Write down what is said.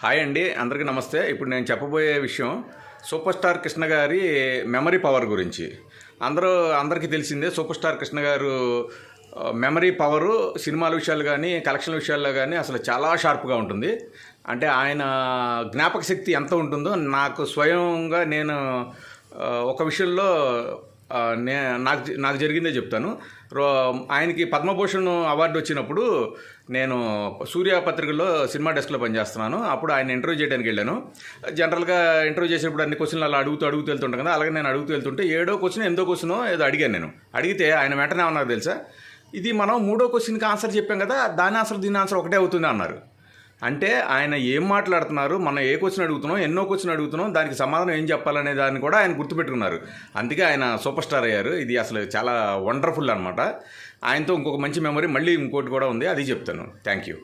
Hi అండి, అందరికీ నమస్తే. ఇప్పుడు నేను చెప్పబోయే విషయం సూపర్ స్టార్ కృష్ణ గారి మెమరీ పవర్ గురించి. అందరికీ తెలిసిందే. సూపర్ స్టార్ కృష్ణ గారు మెమరీ పవరు సినిమాల విషయాలు కానీ కలెక్షన్ విషయాల్లో కానీ అసలు చాలా షార్ప్గా ఉంటుంది. అంటే ఆయన జ్ఞాపక శక్తి ఎంత ఉంటుందో నాకు స్వయంగా నేను ఒక విషయంలో నాకు జరిగిందే చెప్తాను. ఆయనకి పద్మభూషణ్ అవార్డు వచ్చినప్పుడు నేను సూర్య పత్రికలో సినిమా డెస్క్లో పనిచేస్తున్నాను. అప్పుడు ఆయన ఇంటర్వ్యూ చేయడానికి వెళ్ళాను. జనరల్గా ఇంటర్వ్యూ చేసేటప్పుడు అన్ని క్వశ్చన్లు అలా అడుగుతూ వెళ్తుంటాను కదా. అలాగే నేను అడుగుతూ వెళ్తుంటే 7వ క్వశ్చన్ 8వ క్వశ్చన్ ఏదో అడిగాను. నేను అడిగితే ఆయన వెంటనే అన్నారు తెలుసా, ఇది మనం 3వ క్వశ్చన్కి ఆన్సర్ చెప్పాం కదా, దాని ఆన్సర్ దీని ఆన్సర్ ఒకటే అవుతుంది అన్నారు. అంటే ఆయన ఏం మాట్లాడుతున్నారు, మనం ఏ క్వశ్చన్ అడుగుతున్నాం, ఎన్నో క్వశ్చన్ అడుగుతున్నాం, దానికి సమాధానం ఏం చెప్పాలనే దాన్ని కూడా ఆయన గుర్తుపెట్టుకున్నారు. అందుకే ఆయన సూపర్ స్టార్ అయ్యారు. ఇది అసలు చాలా వండర్ఫుల్ అనమాట. ఆయనతో ఇంకొక మంచి మెమరీ మళ్ళీ ఇంకోటి కూడా ఉంది, అది చెప్తాను. Thank you.